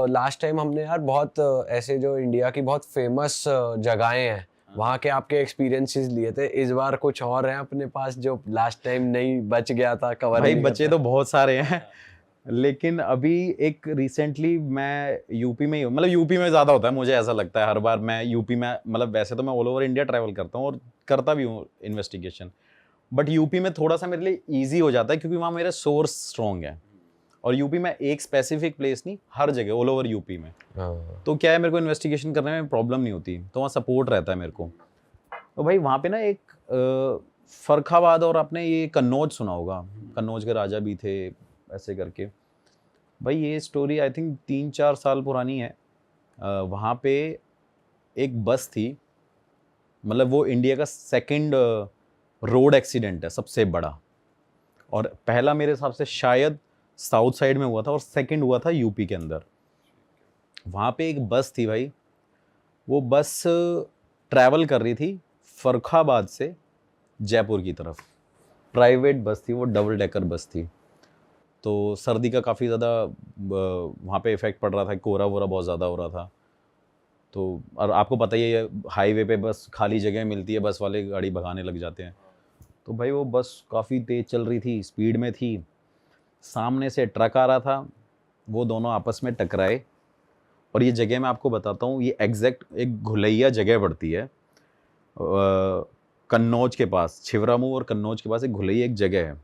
Last time हमने यार बहुत ऐसे जो इंडिया की बहुत फेमस जगहें हैं वहाँ के आपके एक्सपीरियंसेस लिए थे। इस बार कुछ और है अपने पास जो लास्ट टाइम नहीं बच गया था, कवर भाई नहीं बच्चे करता। तो बहुत सारे हैं लेकिन अभी एक रिसेंटली मैं यूपी में ही हूँ, मतलब यूपी में ज़्यादा होता है मुझे ऐसा लगता है। हर बार मैं यूपी में, मतलब वैसे तो मैं ऑल ओवर इंडिया ट्रैवल करता हूँ और करता भी हूँ इन्वेस्टिगेशन, बट यूपी में थोड़ा सा मेरे लिए ईजी हो जाता है क्योंकि वहाँ मेरे सोर्स स्ट्रॉन्ग है। और यूपी में एक स्पेसिफिक प्लेस नहीं, हर जगह ऑल ओवर यूपी में। तो क्या है, मेरे को इन्वेस्टिगेशन करने में प्रॉब्लम नहीं होती, तो वहाँ सपोर्ट रहता है मेरे को। तो भाई वहाँ पे ना एक फर्रुखाबाद, और आपने ये कन्नौज सुना होगा, कन्नौज के राजा भी थे ऐसे करके। भाई ये स्टोरी आई थिंक 3-4 साल पुरानी है। वहाँ पे एक बस थी, मतलब वो इंडिया का सेकंड रोड एक्सीडेंट है सबसे बड़ा, और पहला मेरे हिसाब से शायद साउथ साइड में हुआ था और सेकंड हुआ था यूपी के अंदर। वहाँ पे एक बस थी भाई, वो बस ट्रैवल कर रही थी फर्रुखाबाद से जयपुर की तरफ। प्राइवेट बस थी वो, डबल डेकर बस थी। तो सर्दी का काफ़ी ज़्यादा वहाँ पे इफ़ेक्ट पड़ रहा था, कोहरा वोरा बहुत ज़्यादा हो रहा था। तो और आपको पता ही है हाईवे पे बस खाली जगह मिलती है, बस वाले गाड़ी भगाने लग जाते हैं। तो भाई वो बस काफ़ी तेज़ चल रही थी, स्पीड में थी। सामने से ट्रक आ रहा था, वो दोनों आपस में टकराए। और ये जगह मैं आपको बताता हूँ, ये एग्जैक्ट एक घुलैया जगह पड़ती है कन्नौज के पास, छिबरामऊ और कन्नौज के पास एक घुलैया एक जगह है।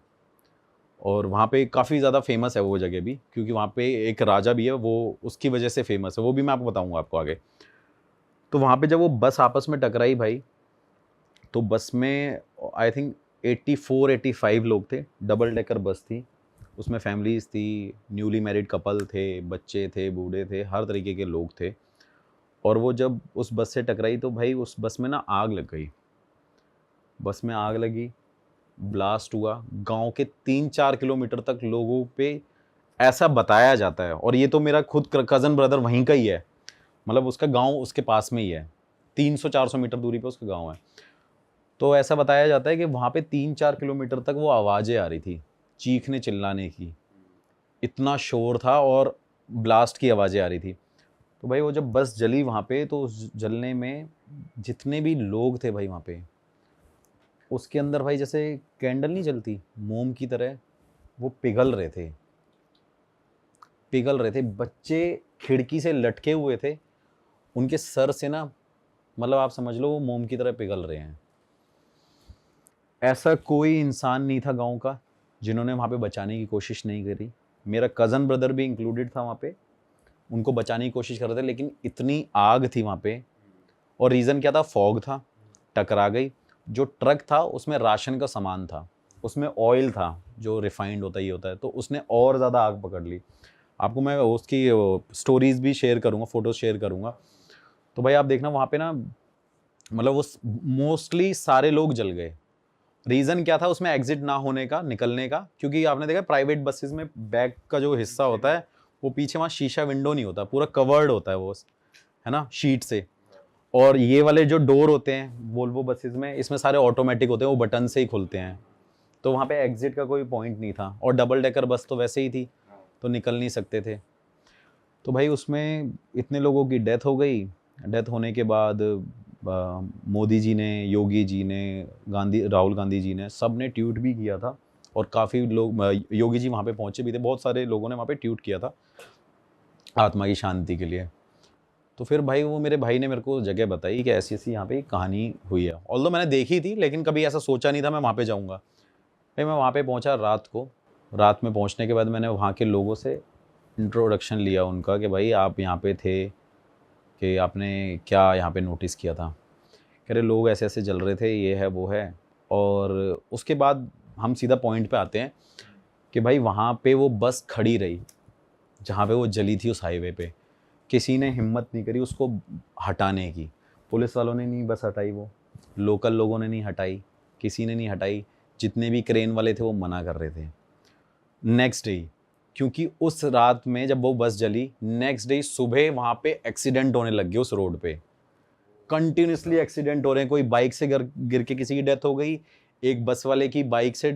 और वहाँ पे काफ़ी ज़्यादा फेमस है वो जगह भी, क्योंकि वहाँ पे एक राजा भी है, वो उसकी वजह से फेमस है, वो भी मैं आपको बताऊँगा आपको आगे। तो वहाँ पे जब वो बस आपस में टकराई भाई, तो बस में आई थिंक 84-85 लोग थे। डबल डेकर बस थी, उसमें फैमिलीज़ थी, न्यूली मैरिड कपल थे, बच्चे थे, बूढ़े थे, हर तरीके के लोग थे। और वो जब उस बस से टकराई तो भाई उस बस में ना आग लग गई। बस में आग लगी, ब्लास्ट हुआ, गांव के 3-4 किलोमीटर तक लोगों पे ऐसा बताया जाता है। और ये तो मेरा खुद कज़न ब्रदर वहीं का ही है, मतलब उसका गांव उसके पास में ही है, 300-400 मीटर दूरी पे उसका गांव है। तो ऐसा बताया जाता है कि वहाँ पे 3-4 किलोमीटर तक वो आवाज़ें आ रही थी, चीखने चिल्लाने की, इतना शोर था और ब्लास्ट की आवाज़ें आ रही थी। तो भाई वो जब बस जली वहाँ पे, तो उस जलने में जितने भी लोग थे भाई वहाँ पे, उसके अंदर भाई जैसे कैंडल नहीं जलती मोम की तरह, वो पिघल रहे थे, पिघल रहे थे। बच्चे खिड़की से लटके हुए थे, उनके सर से ना, मतलब आप समझ लो वो मोम की तरह पिघल रहे हैं। ऐसा कोई इंसान नहीं था गांव का जिन्होंने वहाँ पे बचाने की कोशिश नहीं करी। मेरा कज़न ब्रदर भी इंक्लूडेड था वहाँ पे, उनको बचाने की कोशिश कर रहे थे, लेकिन इतनी आग थी वहाँ पे। और रीज़न क्या था, फॉग था, टकरा गई। जो ट्रक था उसमें राशन का सामान था, उसमें ऑयल था जो रिफाइंड होता ही होता है, तो उसने और ज़्यादा आग पकड़ ली। आपको मैं उसकी स्टोरीज भी शेयर करूँगा, फ़ोटोज़ शेयर करूँगा। तो भाई आप देखना वहाँ पे ना, मतलब वो मोस्टली सारे लोग जल गए। रीज़न क्या था उसमें एग्जिट ना होने का, निकलने का, क्योंकि आपने देखा प्राइवेट बसेस में बैक का जो हिस्सा होता है वो पीछे वहाँ शीशा विंडो नहीं होता, पूरा कवर्ड होता है वो, है ना, शीट से। और ये वाले जो डोर होते हैं वोल्वो बसेस में, इसमें सारे ऑटोमेटिक होते हैं, वो बटन से ही खुलते हैं। तो वहाँ पे एग्जिट का कोई पॉइंट नहीं था, और डबल डेकर बस तो वैसे ही थी, तो निकल नहीं सकते थे। तो भाई उसमें इतने लोगों की डेथ हो गई। डेथ होने के बाद मोदी जी ने, योगी जी ने, राहुल गांधी जी ने, सब ने ट्वीट भी किया था। और काफ़ी लोग, योगी जी वहाँ पे पहुँचे भी थे, बहुत सारे लोगों ने वहाँ पे ट्वीट किया था आत्मा की शांति के लिए। तो फिर भाई वो मेरे भाई ने मेरे को जगह बताई कि ऐसी ऐसी यहाँ पे कहानी हुई है। ऑल्दो मैंने देखी थी, लेकिन कभी ऐसा सोचा नहीं था मैं वहाँ पे जाऊँगा। भाई मैं वहाँ पे पहुँचा रात को। रात में पहुँचने के बाद मैंने वहाँ के लोगों से इंट्रोडक्शन लिया उनका कि भाई आप यहाँ पे थे, कि आपने क्या यहाँ पे नोटिस किया था। कह रहे लोग ऐसे ऐसे जल रहे थे, ये है वो है। और उसके बाद हम सीधा पॉइंट पे आते हैं कि भाई वहाँ पे वो बस खड़ी रही जहाँ पे वो जली थी, उस हाईवे पे। किसी ने हिम्मत नहीं करी उसको हटाने की। पुलिस वालों ने नहीं बस हटाई, वो लोकल लोगों ने नहीं हटाई, किसी ने नहीं हटाई। जितने भी क्रेन वाले थे वो मना कर रहे थे। नेक्स्ट डे, क्योंकि उस रात में जब वो बस जली, नेक्स्ट डे सुबह वहाँ पे एक्सीडेंट होने लग गए उस रोड पे। कंटिन्यूसली एक्सीडेंट हो रहे हैं। कोई बाइक से गिर के किसी की डेथ हो गई, एक बस वाले की बाइक से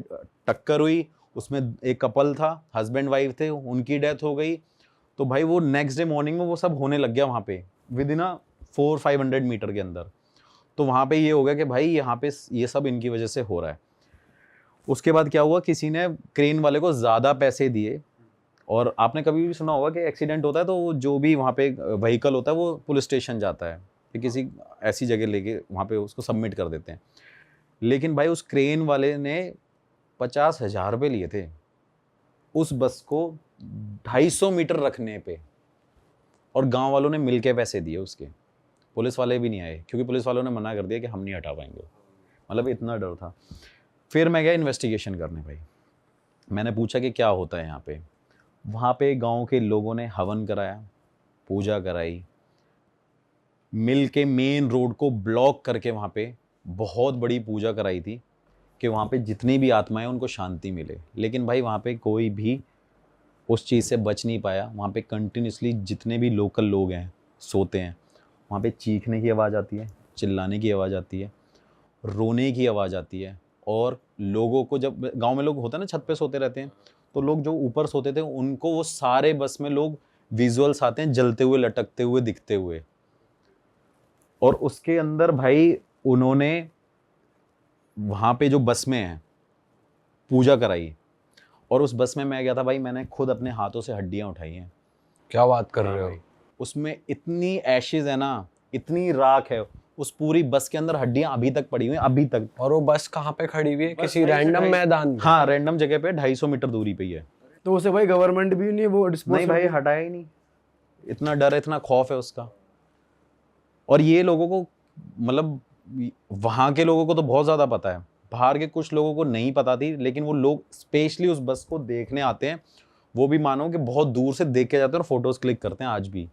टक्कर हुई, उसमें एक कपल था, हस्बैंड वाइफ थे, उनकी डेथ हो गई। तो भाई वो नेक्स्ट डे मॉर्निंग में वो सब होने लग गया वहाँ पे विद इन 400-500 मीटर के अंदर। तो वहाँ पे ये हो गया कि भाई यहाँ पे ये सब इनकी वजह से हो रहा है। उसके बाद क्या हुआ, किसी ने क्रेन वाले को ज़्यादा पैसे दिए, और आपने कभी भी सुना होगा कि एक्सीडेंट होता है तो वो जो भी वहाँ पे व्हीकल होता है वो पुलिस स्टेशन जाता है, कि किसी ऐसी जगह लेके वहाँ पे उसको सबमिट कर देते हैं। लेकिन भाई उस क्रेन वाले ने 50,000 रुपये लिए थे उस बस को 250 मीटर रखने पे, और गांव वालों ने मिलके पैसे दिए उसके। पुलिस वाले भी नहीं आए क्योंकि पुलिस वालों ने मना कर दिया कि हम नहीं हटा पाएंगे, मतलब इतना डर था। फिर मैं गया इन्वेस्टिगेशन करने भाई। मैंने पूछा कि क्या होता है यहाँ पे। वहाँ पे गांव के लोगों ने हवन कराया, पूजा कराई, मिल के मेन रोड को ब्लॉक करके वहाँ पे बहुत बड़ी पूजा कराई थी कि वहाँ पे जितनी भी आत्माएं उनको शांति मिले। लेकिन भाई वहाँ पे कोई भी उस चीज़ से बच नहीं पाया। वहाँ पे कंटिन्यूसली जितने भी लोकल लोग हैं सोते हैं, वहाँ पे चीखने की आवाज़ आती है, चिल्लाने की आवाज़ आती है, रोने की आवाज़ आती है। और लोगों को, जब गांव में लोग होते हैं ना छत पे सोते रहते हैं, तो लोग जो ऊपर सोते थे उनको वो सारे बस में लोग विजुअल्स आते हैं जलते हुए, लटकते हुए, दिखते हुए। और उसके अंदर भाई उन्होंने वहाँ पे जो बस में है पूजा कराई, और उस बस में मैं गया था भाई, मैंने खुद अपने हाथों से हड्डियाँ उठाई हैं। क्या बात कर रहे हो? उसमें इतनी एशेज है ना, इतनी राख है उस पूरी बस के अंदर, हड्डियां अभी तक पड़ी हुई हैं, अभी तक। और वो बस कहाँ पे खड़ी हुई है? बस किसी भाई रैंडम 250 मैदान में? हाँ, रैंडम जगह पे 250 मीटर दूरी पे ही है। तो उसे भाई गवर्नमेंट भी नहीं वो डिस्पोज नहीं भाई, हटाया ही नहीं। इतना डर है, इतना खौफ है उसका। और ये लोगों को, मतलब वहाँ के लोगों को तो बहुत ज़्यादा पता है, बाहर के कुछ लोगों को नहीं पता थी। लेकिन वो लोग स्पेशली उस बस को देखने आते हैं, वो भी मानो कि बहुत दूर से देख के जाते हैं और फोटोज क्लिक करते हैं। आज भी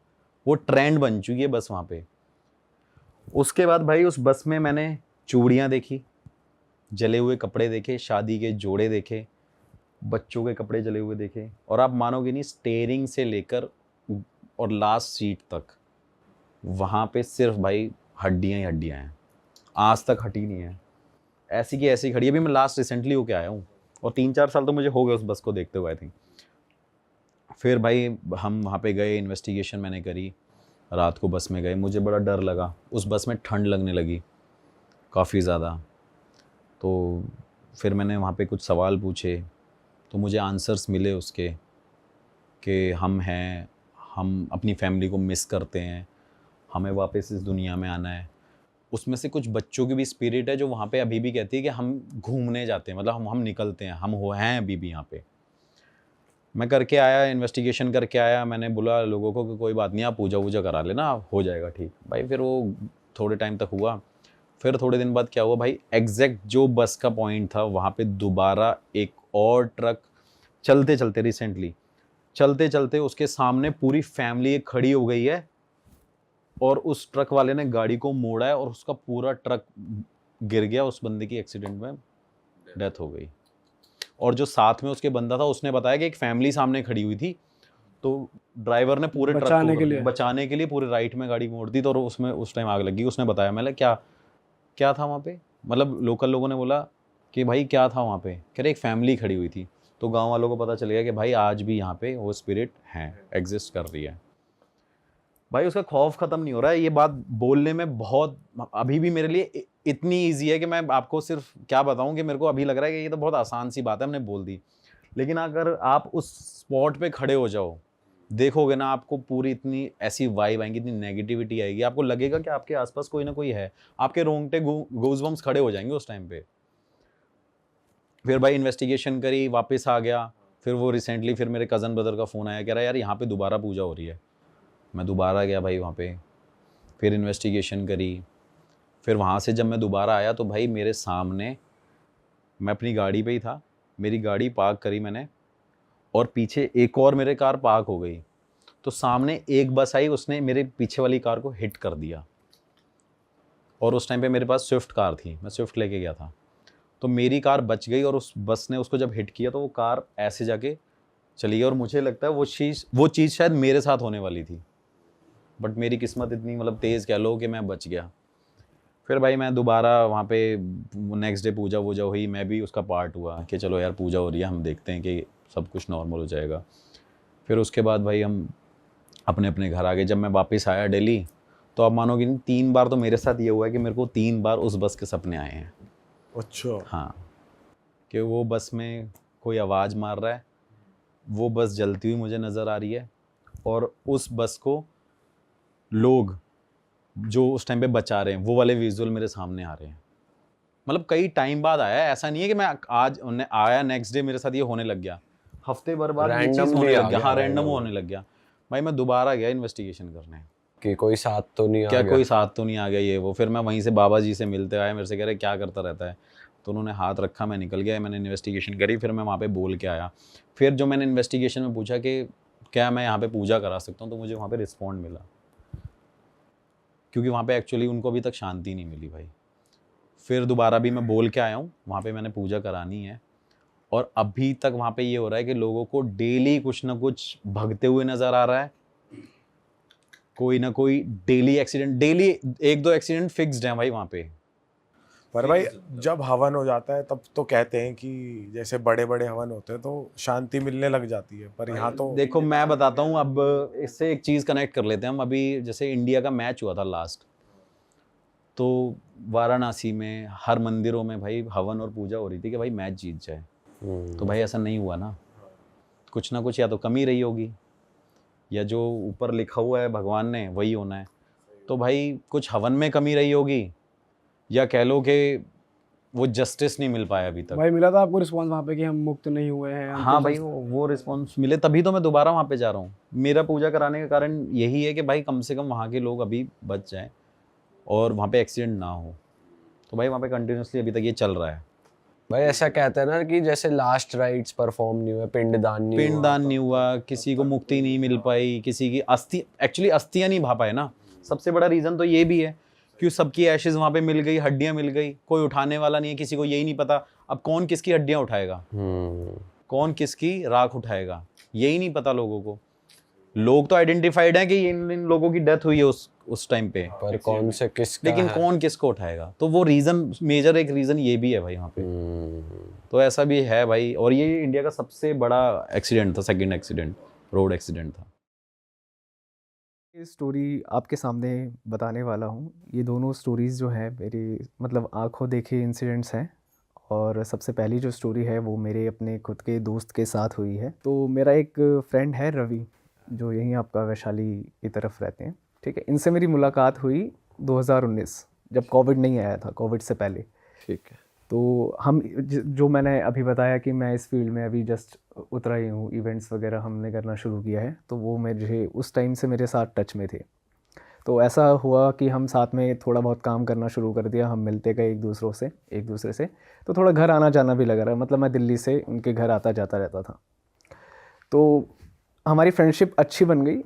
वो ट्रेंड बन चुकी है बस वहाँ पे। उसके बाद भाई उस बस में मैंने चूड़ियाँ देखी, जले हुए कपड़े देखे, शादी के जोड़े देखे, बच्चों के कपड़े जले हुए देखे, और आप मानोगे नहीं, स्टेयरिंग से लेकर और लास्ट सीट तक वहाँ पे सिर्फ भाई हड्डियाँ ही हड्डियाँ हैं, आज तक हटी नहीं है, ऐसी की ऐसी खड़ी है। अभी मैं लास्ट रिसेंटली होके आया हूँ, और 3-4 साल तो मुझे हो गए उस बस को देखते हुए आई थिंक। फिर भाई हम वहाँ पे गए, इन्वेस्टिगेशन मैंने करी, रात को बस में गए। मुझे बड़ा डर लगा, उस बस में ठंड लगने लगी काफ़ी ज़्यादा। तो फिर मैंने वहाँ पे कुछ सवाल पूछे, तो मुझे आंसर्स मिले उसके कि हम हैं, हम अपनी फैमिली को मिस करते हैं, हमें वापस इस दुनिया में आना है। उसमें से कुछ बच्चों की भी स्पिरिट है जो वहाँ पे अभी भी कहती है कि हम घूमने जाते हैं, मतलब हम निकलते हैं, हम हो हैं अभी भी यहाँ पे। मैं करके आया, इन्वेस्टिगेशन करके आया। मैंने बोला लोगों को कि कोई बात नहीं, आप पूजा वूजा करा लेना, हो जाएगा ठीक। भाई फिर वो थोड़े टाइम तक हुआ। फिर थोड़े दिन बाद क्या हुआ भाई, एग्जैक्ट जो बस का पॉइंट था वहाँ पे दोबारा एक और ट्रक चलते चलते, रिसेंटली चलते चलते उसके सामने पूरी फैमिली एक खड़ी हो गई है, और उस ट्रक वाले ने गाड़ी को मोड़ा है और उसका पूरा ट्रक गिर गया। उस बंदे की एक्सीडेंट में डेथ हो गई। और जो साथ में उसके बंदा था उसने बताया कि एक फैमिली सामने खड़ी हुई थी, तो ड्राइवर ने पूरे ट्रक को बचाने के लिए पूरे राइट में गाड़ी मोड़ दी, तो उसमें उस टाइम आग लगी। उसने बताया, मैंने क्या था वहाँ पे, मतलब लोकल लोगों ने बोला कि भाई क्या था वहाँ पे, कह रहे एक फैमिली खड़ी हुई थी। तो गांव वालों को पता चल गया कि भाई आज भी यहाँ पे वो स्पिरिट है, एग्जिस्ट कर रही है। भाई उसका खौफ ख़त्म नहीं हो रहा है। ये बात बोलने में बहुत, अभी भी मेरे लिए इतनी ईजी है कि मैं आपको सिर्फ क्या बताऊं, कि मेरे को अभी लग रहा है कि ये तो बहुत आसान सी बात है, हमने बोल दी। लेकिन अगर आप उस स्पॉट पे खड़े हो जाओ, देखोगे ना, आपको पूरी इतनी ऐसी वाइब आएंगी, इतनी नेगेटिविटी आएगी, आपको लगेगा कि आपके आसपास कोई ना कोई है, आपके रोंगटे गूज़बम्स खड़े हो जाएंगे उस टाइम पे। फिर भाई इन्वेस्टिगेशन करी, वापस आ गया। फिर वो रिसेंटली फिर मेरे कज़न ब्रदर का फ़ोन आया, कह रहा है यार यहाँ पे दोबारा पूजा हो रही है। मैं दोबारा गया भाई वहाँ पे, फिर इन्वेस्टिगेशन करी। फिर वहाँ से जब मैं दोबारा आया तो भाई मेरे सामने, मैं अपनी गाड़ी पे ही था, मेरी गाड़ी पार्क करी मैंने, और पीछे एक और मेरे कार पार्क हो गई। तो सामने एक बस आई, उसने मेरे पीछे वाली कार को हिट कर दिया। और उस टाइम पे मेरे पास स्विफ्ट कार थी, मैं स्विफ्ट लेके गया था। तो मेरी कार बच गई, और उस बस ने उसको जब हिट किया तो वो कार ऐसे जाके चली गई। और मुझे लगता है वो चीज़ शायद मेरे साथ होने वाली थी, बट मेरी किस्मत इतनी मतलब तेज़ कह लो कि मैं बच गया। फिर भाई मैं दोबारा वहाँ पे नेक्स्ट डे पूजा वूजा हुई, मैं भी उसका पार्ट हुआ कि चलो यार पूजा हो रही है, हम देखते हैं कि सब कुछ नॉर्मल हो जाएगा। फिर उसके बाद भाई हम अपने अपने घर आ गए। जब मैं वापस आया दिल्ली, तो आप मानोगे नहीं, 3 बार तो मेरे साथ ये हुआ है कि मेरे को 3 बार उस बस के सपने आए हैं। अच्छा। हाँ, कि वो बस में कोई आवाज़ मार रहा है, वो बस जलती हुई मुझे नज़र आ रही है, और उस बस को लोग जो उस टाइम पे बचा रहे हैं, वो वाले विजुअल मेरे सामने आ रहे हैं। मतलब कई टाइम बाद आया है, ऐसा नहीं है कि मैं आज उन्हें आया नेक्स्ट डे मेरे साथ ये होने लग गया, हफ्ते भर बाद ये चीज़ Randomly होने आ लग गया। गया, हाँ, रैंडम randomly। होने लग गया। भाई मैं दोबारा गया इन्वेस्टिगेशन करने, कि कोई साथ तो नहीं आ क्या गया। कोई साथ तो नहीं आ गया ये वो। फिर मैं वहीं से बाबा जी से मिलते आया, मेरे से कह रहे क्या करता रहता है, तो उन्होंने हाथ रखा, मैं निकल गया, मैंने इन्वेस्टिगेशन करी, फिर मैं वहाँ पे बोल के आया। फिर जो मैंने इन्वेस्टिगेशन में पूछा कि क्या मैं यहाँ पे पूजा करा सकता हूँ, तो मुझे वहाँ पे रिस्पॉन्ड मिला, क्योंकि वहाँ पे एक्चुअली उनको अभी तक शांति नहीं मिली भाई। फिर दोबारा भी मैं बोल के आया हूँ, वहाँ पे मैंने पूजा करानी है, और अभी तक वहाँ पे ये हो रहा है कि लोगों को डेली कुछ ना कुछ भगते हुए नज़र आ रहा है, कोई ना कोई daily accident, daily 1-2 accident fixed हैं भाई वहाँ पे। पर भाई जब हवन हो जाता है तब तो कहते हैं कि जैसे बड़े बड़े हवन होते हैं तो शांति मिलने लग जाती है, पर यहाँ तो देखो मैं बताता हूँ, अब इससे एक चीज़ कनेक्ट कर लेते हैं हम। अभी जैसे इंडिया का मैच हुआ था लास्ट, तो वाराणसी में हर मंदिरों में भाई हवन और पूजा हो रही थी कि भाई मैच जीत जाए। तो भाई ऐसा नहीं हुआ ना, कुछ ना कुछ या तो कमी रही होगी, या जो ऊपर लिखा हुआ है भगवान ने वही होना है। तो भाई कुछ हवन में कमी रही होगी, या कह लो कि वो जस्टिस नहीं मिल पाया अभी तक। भाई मिला था आपको रिस्पांस वहाँ पे कि हम मुक्त नहीं हुए हैं? हम हाँ तो भाई, बस- वो रिस्पॉन्स मिले, तभी तो मैं दोबारा वहाँ पे जा रहा हूँ। मेरा पूजा कराने का कारण यही है कि भाई कम से कम वहाँ के लोग अभी बच जाएं और वहाँ पे एक्सीडेंट ना हो। तो भाई वहाँ पे कंटिन्यूसली अभी तक ये चल रहा है। भाई ऐसा कहते हैं ना कि जैसे लास्ट राइट्स परफॉर्म नहीं हुए, पिंडदान नहीं हुआ। पिंडदान नहीं हुआ, किसी को मुक्ति नहीं मिल पाई, किसी की अस्थि, एक्चुअली अस्थियाँ नहीं भा पाए ना। सबसे बड़ा रीज़न तो ये भी है कि सबकी एशेज वहाँ पे मिल गई, हड्डियाँ मिल गई, कोई उठाने वाला नहीं है, किसी को यही नहीं पता अब कौन किसकी हड्डियाँ उठाएगा, कौन किसकी राख उठाएगा, यही नहीं पता लोगों को। लोग तो आइडेंटिफाइड हैं कि इन लोगों की डेथ हुई है उस टाइम पे, पर कौन से किसका लेकिन है? कौन किसको उठाएगा। तो वो रीज़न, मेजर एक रीज़न ये भी है भाई वहाँ पे। तो ऐसा भी है भाई, और ये इंडिया का सबसे बड़ा एक्सीडेंट था, सेकंड एक्सीडेंट, रोड एक्सीडेंट था। ये स्टोरी आपके सामने बताने वाला हूँ। ये दोनों स्टोरीज़ जो हैं मेरी मतलब आंखों देखे इंसिडेंट्स हैं, और सबसे पहली जो स्टोरी है वो मेरे अपने खुद के दोस्त के साथ हुई है। तो मेरा एक फ्रेंड है रवि, जो यहीं आपका वैशाली की तरफ रहते हैं, ठीक है। इनसे मेरी मुलाकात हुई 2019, जब कोविड नहीं आया था, कोविड से पहले। ठीक है। तो हम जो मैंने अभी बताया कि मैं इस फील्ड में अभी जस्ट उतरा ही हूँ, इवेंट्स वगैरह हमने करना शुरू किया है, तो वो मुझे उस टाइम से मेरे साथ टच में थे। तो ऐसा हुआ कि हम साथ में थोड़ा बहुत काम करना शुरू कर दिया, हम मिलते गए एक दूसरे से। तो थोड़ा घर आना जाना भी लगा रहा, मतलब मैं दिल्ली से उनके घर आता जाता रहता था, तो हमारी फ्रेंडशिप अच्छी बन गई।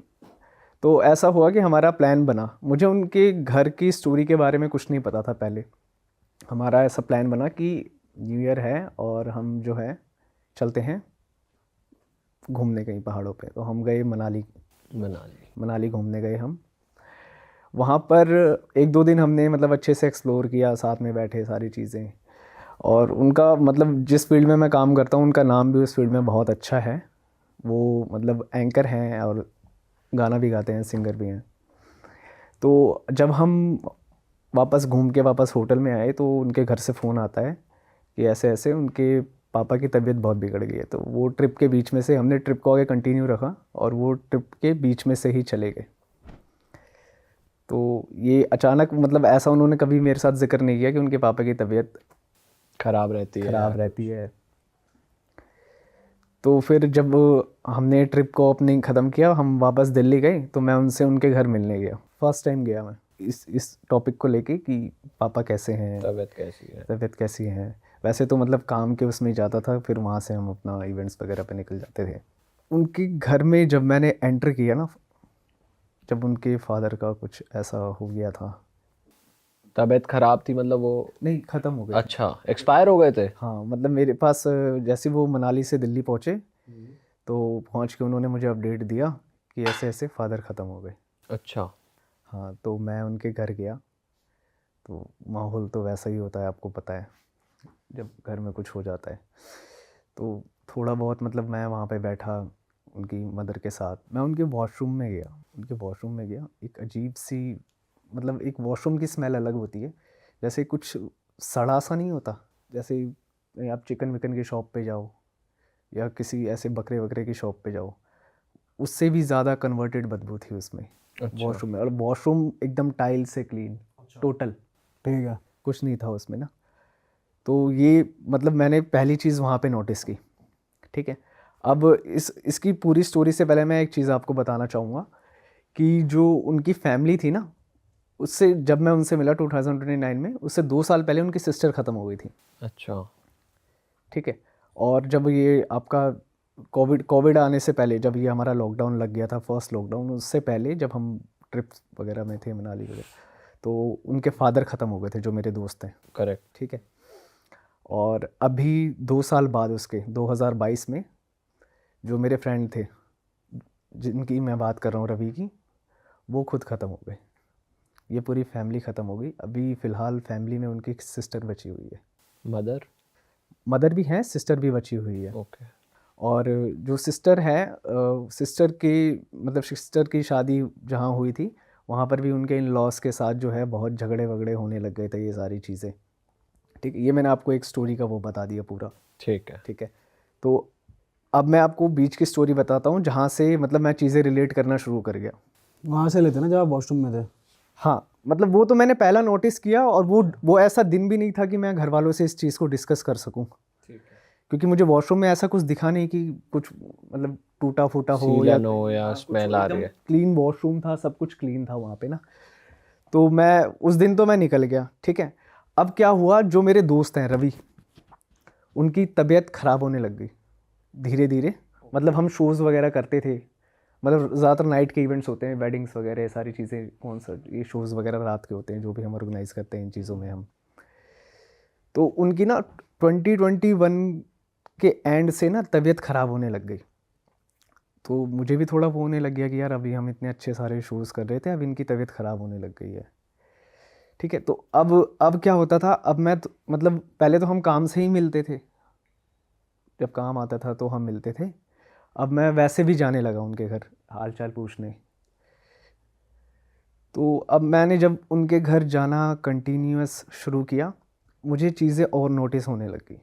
तो ऐसा हुआ कि हमारा प्लान बना, मुझे उनके घर की स्टोरी के बारे में कुछ नहीं पता था पहले। हमारा ऐसा प्लान बना कि न्यू ईयर है और हम जो है चलते हैं घूमने कहीं पहाड़ों पे। तो हम गए मनाली घूमने गए हम। वहाँ पर 1-2 दिन हमने मतलब अच्छे से एक्सप्लोर किया, साथ में बैठे सारी चीज़ें। और उनका मतलब जिस फील्ड में मैं काम करता हूँ, उनका नाम भी उस फील्ड में बहुत अच्छा है। वो मतलब एंकर हैं और गाना भी गाते हैं, सिंगर भी हैं। तो जब हम वापस घूम के वापस होटल में आए, तो उनके घर से फ़ोन आता है कि ऐसे ऐसे उनके पापा की तबीयत बहुत बिगड़ गई है। तो वो ट्रिप के बीच में से, हमने ट्रिप को आगे कंटिन्यू रखा और वो ट्रिप के बीच में से ही चले गए। तो ये अचानक मतलब ऐसा उन्होंने कभी मेरे साथ जिक्र नहीं किया कि उनके पापा की तबीयत खराब रहती है। तो फिर जब हमने ट्रिप को अपनी ख़त्म किया, हम वापस दिल्ली गए, तो मैं उनसे उनके घर मिलने गया। फर्स्ट टाइम गया मैं इस टॉपिक को लेके कि पापा कैसे हैं, तबीयत कैसी है। वैसे तो मतलब काम के उसमें ही जाता था, फिर वहाँ से हम अपना इवेंट्स वगैरह पे निकल जाते थे। उनके घर में जब मैंने एंटर किया ना, जब उनके फादर का कुछ ऐसा हो गया था, तबीयत खराब थी मतलब वो? नहीं, ख़त्म हो गया। अच्छा, एक्सपायर हो गए थे? हाँ, मतलब मेरे पास जैसे वो मनाली से दिल्ली पहुँचे, तो पहुँच के उन्होंने मुझे अपडेट दिया कि ऐसे ऐसे फादर ख़त्म हो गए। अच्छा। हाँ, तो मैं उनके घर गया, तो माहौल तो वैसा ही होता है, आपको पता है जब घर में कुछ हो जाता है। तो थोड़ा बहुत मतलब मैं वहाँ पे बैठा, उनकी मदर के साथ। मैं उनके वॉशरूम में गया, एक अजीब सी, मतलब एक वॉशरूम की स्मेल अलग होती है, जैसे कुछ सड़ा सा नहीं होता, जैसे आप चिकन विकन की शॉप पे जाओ या किसी ऐसे बकरे वकरे की शॉप पे जाओ, उससे भी ज़्यादा कन्वर्टेड बदबू थी उसमें वॉशरूम में। और वॉशरूम एकदम टाइल से क्लीन, टोटल ठीक है। कुछ नहीं था उसमें ना। तो ये मतलब मैंने पहली चीज़ वहाँ पे नोटिस की, ठीक है। अब इसकी पूरी स्टोरी से पहले मैं एक चीज़ आपको बताना चाहूँगा कि जो उनकी फैमिली थी ना, उससे जब मैं उनसे मिला 2029 में, उससे 2 साल पहले उनकी सिस्टर ख़त्म हो गई थी, अच्छा। ठीक है। और जब ये आपका कोविड आने से पहले, जब ये हमारा लॉकडाउन लग गया था, फर्स्ट लॉकडाउन, उससे पहले जब हम ट्रिप्स वगैरह में थे, मनाली वगैरह, तो उनके फादर ख़त्म हो गए थे जो मेरे दोस्त हैं, करेक्ट। ठीक है। और अभी 2 साल बाद उसके 2022 में जो मेरे फ्रेंड थे, जिनकी मैं बात कर रहा हूँ, रवि की, वो खुद ख़त्म हो गए। ये पूरी फैमिली ख़त्म हो गई। अभी फ़िलहाल फैमिली में उनकी सिस्टर बची हुई है, मदर भी हैं, सिस्टर भी बची हुई है। ओके। और जो सिस्टर है, सिस्टर की शादी जहाँ हुई थी, वहाँ पर भी उनके इन लॉस के साथ जो है बहुत झगड़े वगड़े होने लग गए थे, ये सारी चीज़ें, ठीक है। ये मैंने आपको एक स्टोरी का वो बता दिया पूरा, ठीक है। ठीक है। तो अब मैं आपको बीच की स्टोरी बताता हूँ, जहाँ से मतलब मैं चीज़ें रिलेट करना शुरू कर गया। वहाँ से लेते ना जब आप वॉशरूम में थे। हाँ, मतलब वो तो मैंने पहला नोटिस किया, और वो ऐसा दिन भी नहीं था कि मैं घर वालों से इस चीज़ को डिस्कस कर सकूं, क्योंकि मुझे वॉशरूम में ऐसा कुछ दिखा नहीं कि कुछ मतलब टूटा फूटा हो या सीलन हो या स्मेल आ रही है। क्लीन वॉशरूम था, सब कुछ क्लीन था वहाँ पे ना। तो मैं उस दिन तो मैं निकल गया, ठीक है। अब क्या हुआ, जो मेरे दोस्त हैं रवि, उनकी तबीयत ख़राब होने लग गई धीरे धीरे। मतलब हम शोज़ वगैरह करते थे, मतलब ज़्यादातर नाइट के इवेंट्स होते हैं, वेडिंग्स वगैरह, ये सारी चीज़ें, कॉन्सर्ट, ये शोज़ वगैरह रात के होते हैं जो भी हम ऑर्गेनाइज़ करते हैं इन चीज़ों में हम। तो उनकी ना 2021 के एंड से ना तबीयत ख़राब होने लग गई। तो मुझे भी थोड़ा वो होने लग गया कि यार अभी हम इतने अच्छे सारे शोज़ कर रहे थे, अब इनकी तबीयत ख़राब होने लग गई है, ठीक है। तो अब क्या होता था, अब मैं तो, मतलब पहले तो हम काम से ही मिलते थे, जब काम आता था तो हम मिलते थे। अब मैं वैसे भी जाने लगा उनके घर हाल चाल पूछने। तो अब मैंने जब उनके घर जाना कंटिन्यूअस शुरू किया, मुझे चीज़ें और नोटिस होने लगी।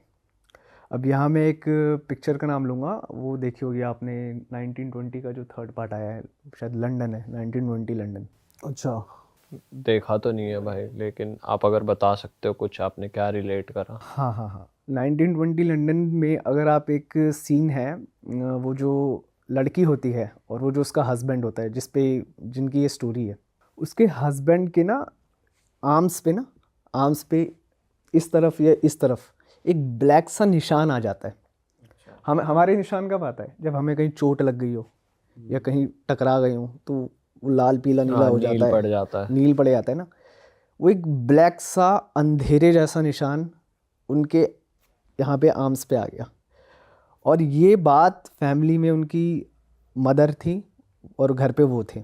अब यहाँ मैं एक पिक्चर का नाम लूँगा, वो देखी होगी आपने, 1920 का जो थर्ड पार्ट आया है, शायद लंदन है, 1920 लंदन। अच्छा। देखा तो नहीं है भाई, लेकिन आप अगर बता सकते हो कुछ, आपने क्या रिलेट करा? हाँ हाँ हाँ, 1920 लंदन में अगर आप एक सीन है, वो जो लड़की होती है और वो जो उसका हस्बैंड होता है, जिनकी ये स्टोरी है, उसके हस्बैंड के ना आर्म्स पे इस तरफ या इस तरफ एक ब्लैक सा निशान आ जाता है। हमारे निशान कब आता है, जब हमें कहीं चोट लग गई हो या कहीं टकरा गए हो, तो वो लाल पीला नीला हो नील जाता है, पड़ जाता है। नील पड़ जाता है ना। वो एक ब्लैक सा अंधेरे जैसा निशान उनके यहाँ पे आर्म्स पे आ गया। और ये बात फैमिली में उनकी मदर थी और घर पे वो थे।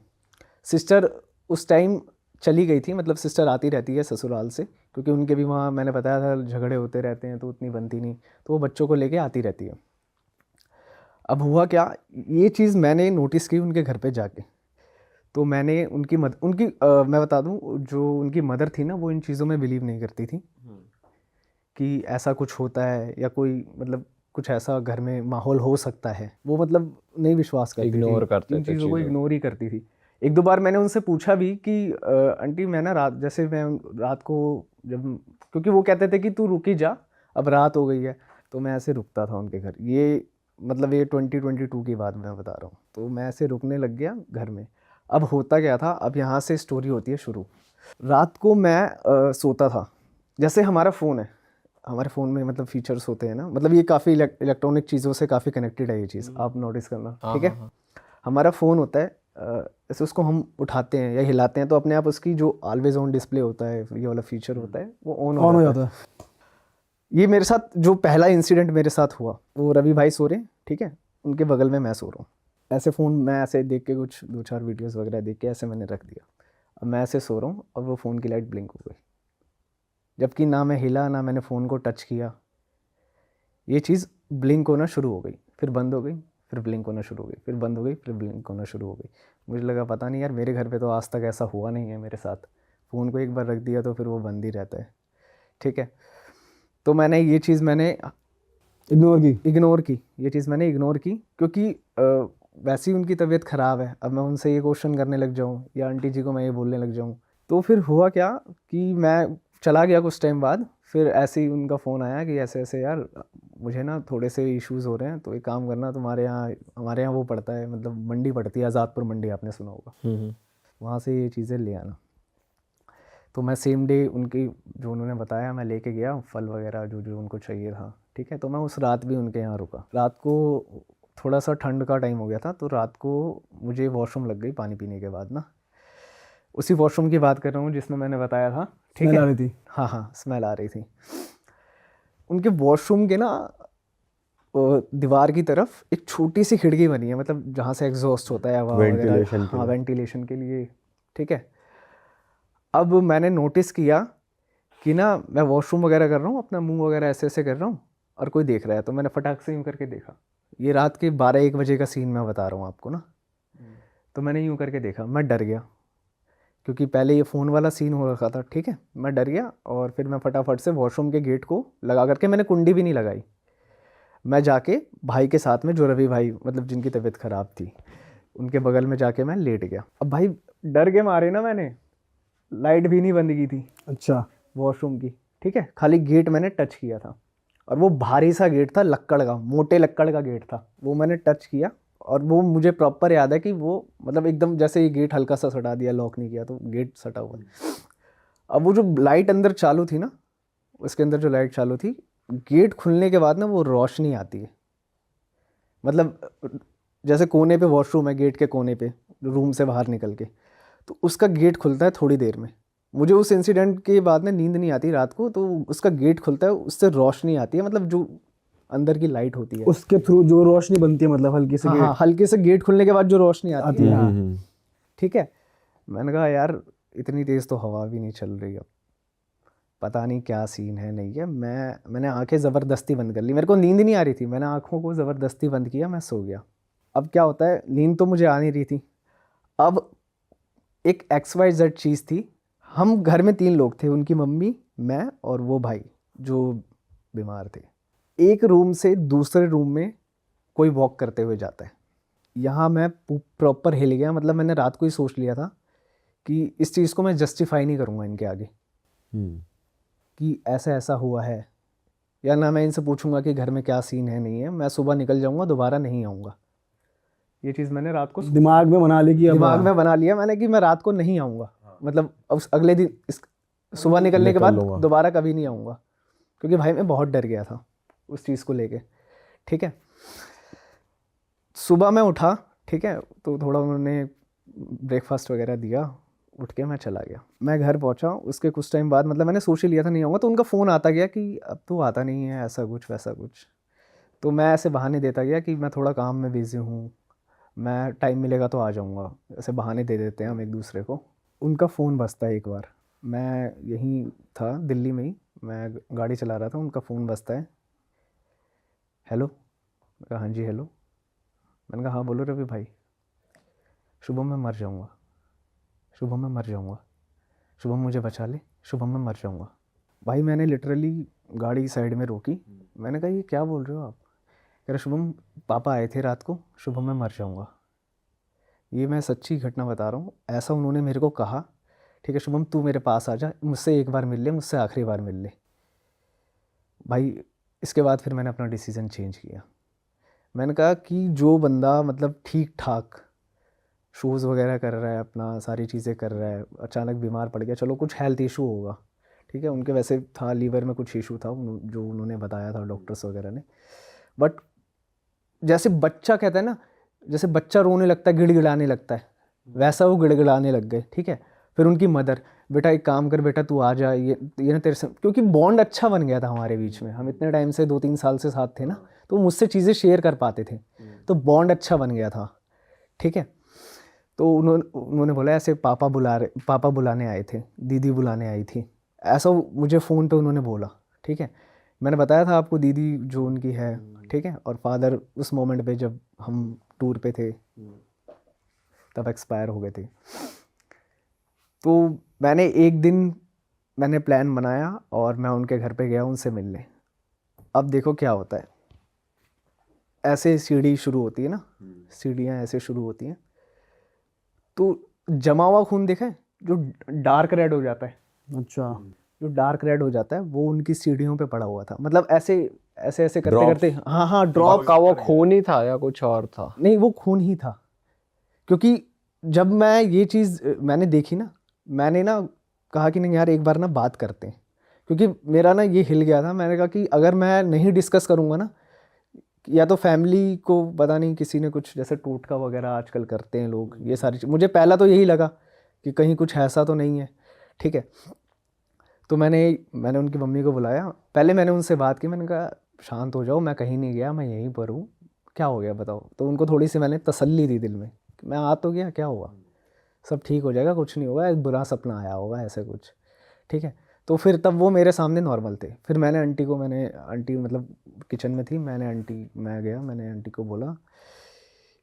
सिस्टर उस टाइम चली गई थी, मतलब सिस्टर आती रहती है ससुराल से, क्योंकि उनके भी वहाँ मैंने बताया था झगड़े होते रहते हैं, तो उतनी बनती नहीं, तो वो बच्चों को लेके आती रहती है। अब हुआ क्या, ये चीज़ मैंने नोटिस की उनके घर पे जाके। तो मैंने मैं बता दूं, जो उनकी मदर थी ना, वो इन चीज़ों में बिलीव नहीं करती थी कि ऐसा कुछ होता है या कोई मतलब कुछ ऐसा घर में माहौल हो सकता है। वो मतलब नहीं विश्वास करती थी, इग्नोर करते इन थे चीज़ों को चीज़ों। इग्नोर ही करती थी। एक दो बार मैंने उनसे पूछा भी कि आंटी मैं ना रात को जब, क्योंकि वो कहते थे कि तू रुकी जा, अब रात हो गई है, तो मैं ऐसे रुकता था उनके घर। ये मतलब ये 2022 की बात मैं बता रहा हूँ। तो मैं ऐसे रुकने लग गया घर में। अब होता क्या था, अब यहाँ से स्टोरी होती है शुरू। रात को मैं सोता था, जैसे हमारा फ़ोन है, हमारे फ़ोन में मतलब फीचर्स होते हैं ना, मतलब ये काफ़ी इलेक्ट्रॉनिक चीज़ों से काफ़ी कनेक्टेड है ये चीज़, आप नोटिस करना, ठीक है। हमारा फ़ोन होता है, जैसे उसको हम उठाते हैं या हिलाते हैं तो अपने आप उसकी जो ऑलवेज ऑन डिस्प्ले होता है, ये वाला फीचर होता है, वो ऑन हो जाता है। ये मेरे साथ जो पहला इंसिडेंट मेरे साथ हुआ, वो रवि भाई सो रहे, ठीक है, उनके बगल में मैं सो रहा हूँ। ऐसे फ़ोन मैं ऐसे देख के कुछ 2-4 वीडियोस वगैरह देख के ऐसे मैंने रख दिया। अब मैं ऐसे सो रहा हूँ और वो फ़ोन की लाइट ब्लिंक हो गई, जबकि ना मैं हिला ना मैंने फ़ोन को टच किया। ये चीज़ ब्लिंक होना शुरू हो गई, फिर बंद हो गई, फिर ब्लिंक होना शुरू हो गई, फिर बंद हो गई, फिर ब्लिंक होना शुरू हो गई। मुझे लगा पता नहीं यार, मेरे घर पे तो आज तक ऐसा हुआ नहीं है मेरे साथ। फ़ोन को एक बार रख दिया तो फिर वो बंद ही रहता है, ठीक है। तो मैंने ये चीज़ इग्नोर की, ये चीज़ मैंने इग्नोर की, क्योंकि वैसे ही उनकी तबीयत ख़राब है। अब मैं उनसे ये क्वेश्चन करने लग जाऊँ या आंटी जी को मैं ये बोलने लग जाऊँ, तो फिर हुआ क्या कि मैं चला गया कुछ टाइम बाद। फिर ऐसे ही उनका फ़ोन आया कि ऐसे ऐसे यार मुझे ना थोड़े से इश्यूज़ हो रहे हैं, तो एक काम करना, हमारे यहाँ वो पड़ता है, मतलब मंडी पड़ती है, आज़ादपुर मंडी, आपने सुना होगा, वहाँ से ये चीज़ें ले आना। तो मैं सेम डे उनकी जो उन्होंने बताया मैं लेके गया, फल वगैरह जो जो उनको चाहिए था, ठीक है। तो मैं उस रात भी उनके यहाँ रुका। रात को थोड़ा सा ठंड का टाइम हो गया था, तो रात को मुझे वॉशरूम लग गई पानी पीने के बाद ना। उसी वॉशरूम की बात कर रहा हूँ जिसमें मैंने बताया था, ठीक स्मेल है। आ रही थी। हाँ हाँ, स्मेल आ रही थी। उनके वॉशरूम के ना दीवार की तरफ एक छोटी सी खिड़की बनी है, मतलब जहाँ से एग्जॉस्ट होता है हवा वगैरह, Ventilation के हाँ लिए। वेंटिलेशन के लिए, ठीक है। अब मैंने नोटिस किया कि ना मैं वॉशरूम वगैरह कर रहा हूँ, अपना मुंह वगैरह ऐसे ऐसे कर रहा हूँ और कोई देख रहा है। तो मैंने फटाक से यूँ करके देखा। ये रात के 12-1 बजे का सीन मैं बता रहा हूँ आपको ना। तो मैंने यूँ करके देखा, मैं डर गया, क्योंकि पहले ये फ़ोन वाला सीन हो रखा था, ठीक है। मैं डर गया और फिर मैं फटाफट से वॉशरूम के गेट को लगा करके, मैंने कुंडी भी नहीं लगाई, मैं जाके भाई के साथ में, जो रवि भाई मतलब जिनकी तबीयत ख़राब थी, उनके बगल में जाके मैं लेट गया। अब भाई डर के मारे ना, मैंने लाइट भी नहीं बंद की थी अच्छा। वॉशरूम की, ठीक है। खाली गेट मैंने टच किया था, और वो भारी सा गेट था, लक्कड़ का, मोटे लक्कड़ का गेट था। वो मैंने टच किया और वो मुझे प्रॉपर याद है कि वो मतलब एकदम जैसे ये गेट हल्का सा सटा दिया, लॉक नहीं किया तो गेट सटा हुआ है। अब वो जो लाइट अंदर चालू थी ना, उसके अंदर जो लाइट चालू थी, गेट खुलने के बाद ना वो रोशनी आती है, मतलब जैसे कोने पे वॉशरूम है, गेट के कोने पे, रूम से बाहर निकल के, तो उसका गेट खुलता है थोड़ी देर में। मुझे उस इंसिडेंट के बाद में नींद नहीं आती रात को, तो उसका गेट खुलता है, उससे रोशनी आती है, मतलब जो अंदर की लाइट होती है उसके थ्रू जो रोशनी बनती है, मतलब हल्की से हाँ, हल्के से गेट खुलने के बाद जो रोशनी आती आती है, है। हाँ, हम्म। ठीक है। मैंने कहा यार इतनी तेज़ तो हवा भी नहीं चल रही, अब पता नहीं क्या सीन है, नहीं है। मैंने आंखें ज़बरदस्ती बंद कर ली, मेरे को नींद नहीं आ रही थी, मैंने आंखों को ज़बरदस्ती बंद किया, मैं सो गया। अब क्या होता है, नींद तो मुझे आ नहीं रही थी। अब एक XYZ चीज़ थी, हम घर में 3 लोग थे, उनकी मम्मी, मैं और वो भाई जो बीमार थे। एक रूम से दूसरे रूम में कोई वॉक करते हुए जाता है। यहाँ मैं प्रॉपर हिल गया, मतलब मैंने रात को ही सोच लिया था कि इस चीज़ को मैं जस्टिफाई नहीं करूँगा इनके आगे कि ऐसा ऐसा हुआ है, या ना मैं इनसे पूछूंगा कि घर में क्या सीन है, नहीं है। मैं सुबह निकल जाऊँगा, दोबारा नहीं आऊँगा। ये चीज़ मैंने रात को दिमाग में बना ली कि अब दिमाग में बना लिया मैंने कि मैं रात को नहीं आऊँगा, मतलब उस अगले दिन सुबह निकलने के निकल बाद लूँगा। दोबारा कभी नहीं आऊँगा, क्योंकि भाई मैं बहुत डर गया था उस चीज़ को लेके, ठीक है। सुबह मैं उठा, ठीक है, तो थोड़ा उन्होंने ब्रेकफास्ट वगैरह दिया, उठ के मैं चला गया। मैं घर पहुंचा, उसके कुछ टाइम बाद, मतलब मैंने सोच ही लिया था नहीं आऊँगा, तो उनका फ़ोन आता गया कि अब तो आता नहीं है, ऐसा कुछ वैसा कुछ। तो मैं ऐसे बहाने देता गया कि मैं थोड़ा काम में बिज़ी हूँ, मैं टाइम मिलेगा तो आ जाऊँगा, ऐसे बहाने दे देते हैं हम एक दूसरे को। उनका फ़ोन बजता है एक बार, मैं यहीं था दिल्ली में ही, मैं गाड़ी चला रहा था, उनका फ़ोन बजता है। हेलो, मैं कहा हाँ जी हेलो। मैंने कहा हाँ बोलो रवि भाई, शुभम मैं मर जाऊँगा, शुभम मैं मर जाऊँगा, शुभम मुझे बचा ले, शुभम मैं मर जाऊँगा। भाई मैंने लिटरली गाड़ी साइड में रोकी, मैंने कहा ये क्या बोल रहे हो आप? कह रहे शुभम पापा आए थे रात को, शुभम मैं मर जाऊँगा। ये मैं सच्ची घटना बता रहा हूँ, ऐसा उन्होंने मेरे को कहा। ठीक है शुभम तू मेरे पास आ जा, मुझसे एक बार मिल ले, मुझसे आखिरी बार मिल ले। भाई इसके बाद फिर मैंने अपना डिसीज़न चेंज किया। मैंने कहा कि जो बंदा मतलब ठीक ठाक शूज़ वगैरह कर रहा है, अपना सारी चीज़ें कर रहा है, अचानक बीमार पड़ गया, चलो कुछ हेल्थ इशू होगा, ठीक है, उनके वैसे था लीवर में कुछ इशू था जो उन्होंने बताया था डॉक्टर्स वगैरह ने। बट जैसे बच्चा कहता है ना, जैसे बच्चा रोने लगता है, गिड़गिड़ाने लगता है, वैसा वो गिड़गिड़ाने लग गए, ठीक है। फिर उनकी मदर, बेटा एक काम कर बेटा तू आ जा, ये ना तेरे से, क्योंकि बॉन्ड अच्छा बन गया था हमारे बीच में, हम इतने टाइम से 2-3 साल से साथ थे ना, तो मुझसे चीज़ें शेयर कर पाते थे, तो बॉन्ड अच्छा बन गया था, ठीक है। तो उन्होंने बोला ऐसे पापा बुलाने आए थे, दीदी बुलाने आई थी, ऐसा मुझे फ़ोन पे उन्होंने बोला, ठीक है, मैंने बताया था आपको दीदी जो उनकी है, ठीक है, और फादर उस मोमेंट पे जब हम टूर पे थे तब एक्सपायर हो गए थे। तो मैंने एक दिन मैंने प्लान बनाया और मैं उनके घर पे गया उनसे मिलने। अब देखो क्या होता है, ऐसे सीढ़ी शुरू होती है ना, सीढ़ियाँ ऐसे शुरू होती हैं, तो जमा हुआ खून देखा है जो डार्क रेड हो जाता है, अच्छा। जो डार्क रेड हो जाता है वो उनकी सीढ़ियों पे पड़ा हुआ था। मतलब ऐसे ऐसे ऐसे करते Drops? करते, हाँ हाँ, ड्रॉप का वो खून ही था या कुछ और था? नहीं, वो खून ही था। क्योंकि जब मैं ये चीज़ मैंने देखी ना, मैंने ना कहा कि नहीं यार एक बार ना बात करते हैं, क्योंकि मेरा ना ये हिल गया था। मैंने कहा कि अगर मैं नहीं डिस्कस करूँगा ना, या तो फैमिली को पता नहीं किसी ने कुछ जैसे टोटका वगैरह आजकल करते हैं लोग, ये सारी चीज़, मुझे पहला तो यही लगा कि कहीं कुछ ऐसा तो नहीं है, ठीक है। तो मैंने उनकी मम्मी को बुलाया, पहले मैंने उनसे बात की, मैंने कहा शांत हो जाओ, मैं कहीं नहीं गया, मैं यहीं पर हूँ, क्या हो गया बताओ। तो उनको थोड़ी सी मैंने तसल्ली दी दिल में कि मैं आ तो गया, क्या हुआ, सब ठीक हो जाएगा, कुछ नहीं होगा, एक बुरा सपना आया होगा ऐसे कुछ, ठीक है। तो फिर तब वो मेरे सामने नॉर्मल थे। फिर मैंने आंटी मतलब किचन में थी, मैं गया, मैंने आंटी को बोला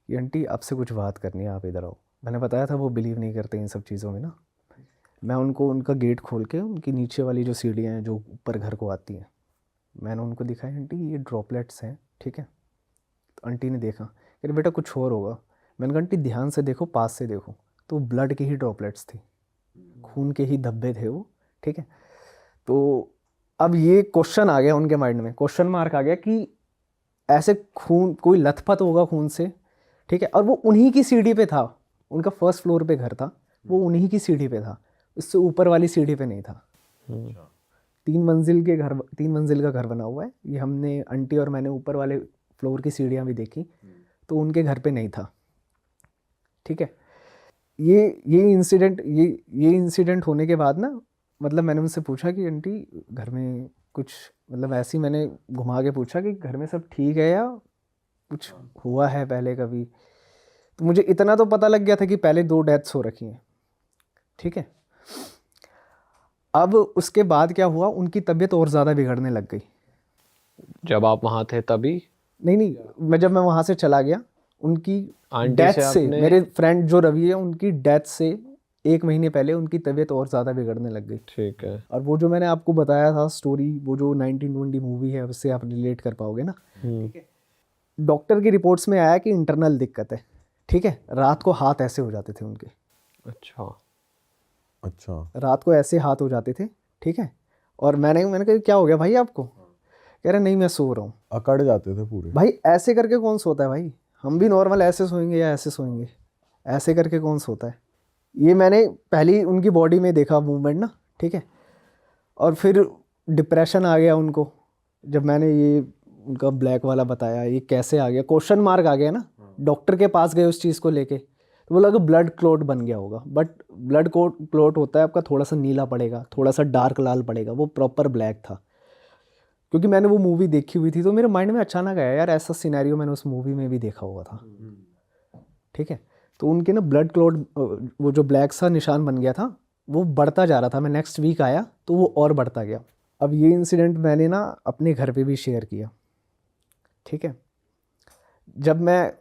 कि आंटी आपसे कुछ बात करनी है, आप इधर आओ। मैंने बताया था वो बिलीव नहीं करते इन सब चीज़ों में ना। मैं उनको उनका गेट खोल के उनकी नीचे वाली जो सीढ़ियाँ हैं जो ऊपर घर को आती हैं, मैंने उनको दिखाया, आंटी ये ड्रॉपलेट्स हैं, ठीक है। तो आंटी ने देखा, कह रही बेटा कुछ और होगा। मैंने कहा आंटी ध्यान से देखो, पास से देखो, तो ब्लड की ही ड्रॉपलेट्स थी, खून के ही धब्बे थे वो, ठीक है। तो अब ये क्वेश्चन आ गया उनके माइंड में, क्वेश्चन मार्क आ गया कि ऐसे खून, कोई लथपथ होगा खून से, ठीक है। और वो उन्हीं की सीढ़ी पे था, उनका फर्स्ट फ्लोर पे घर था, वो उन्हीं की सीढ़ी पे था, उससे ऊपर वाली सीढ़ी पे नहीं था। 3 मंजिल का घर बना हुआ है ये, हमने आंटी और मैंने ऊपर वाले फ्लोर की सीढ़ियाँ भी देखी, तो उनके घर पे नहीं था, ठीक है। ये इंसिडेंट होने के बाद ना, मतलब मैंने उनसे पूछा कि आंटी घर में कुछ, मतलब ऐसे ही मैंने घुमा के पूछा कि घर में सब ठीक है या कुछ हुआ है पहले कभी। तो मुझे इतना तो पता लग गया था कि पहले 2 डेथ्स हो रखी हैं, ठीक है। अब उसके बाद क्या हुआ, उनकी तबीयत और ज़्यादा बिगड़ने लग गई। जब आप वहाँ थे तभी? नहीं, जब मैं वहाँ से चला गया, उनकी आंटी डेथ से से, आपने- मेरे फ्रेंड जो रवि है, उनकी डेथ से 1 महीने पहले उनकी तबीयत और ज़्यादा बिगड़ने लग गई। ठीक है। और वो जो मैंने आपको बताया था स्टोरी, वो जो 1920 मूवी है, उससे आप रिलेट कर पाओगे ना। डॉक्टर की रिपोर्ट्स में आया कि इंटरनल दिक्कत है, ठीक है। रात को हाथ ऐसे हो जाते थे उनके, अच्छा। रात को ऐसे हाथ हो जाते थे, ठीक है। और मैंने कहा क्या हो गया भाई आपको, कह रहे नहीं मैं सो रहा हूँ। अकड़ जाते थे पूरे। भाई ऐसे करके कौन सोता है भाई, हम भी नॉर्मल ऐसे सोएंगे या ऐसे सोएंगे, ऐसे करके कौन सोता है। ये मैंने पहली उनकी बॉडी में देखा मूवमेंट ना, ठीक है। और फिर डिप्रेशन आ गया उनको, जब मैंने ये उनका ब्लैक वाला बताया, ये कैसे आ गया, क्वेश्चन मार्क आ गया ना। डॉक्टर के पास गए उस चीज़ को लेके, तो वो लगा ब्लड क्लॉट बन गया होगा, बट ब्लड क्लॉट होता है आपका थोड़ा सा नीला पड़ेगा, थोड़ा सा डार्क लाल पड़ेगा, वो प्रॉपर ब्लैक था। क्योंकि मैंने वो मूवी देखी हुई थी, तो मेरे माइंड में अचानक आया यार ऐसा सिनेरियो मैंने उस मूवी में भी देखा हुआ था, ठीक है। तो उनके ना ब्लड क्लॉट, वो जो ब्लैक सा निशान बन गया था, वो बढ़ता जा रहा था। मैं नेक्स्ट वीक आया तो वो और बढ़ता गया। अब ये इंसिडेंट मैंने ना अपने घर पे भी शेयर किया, ठीक है। जब मैं,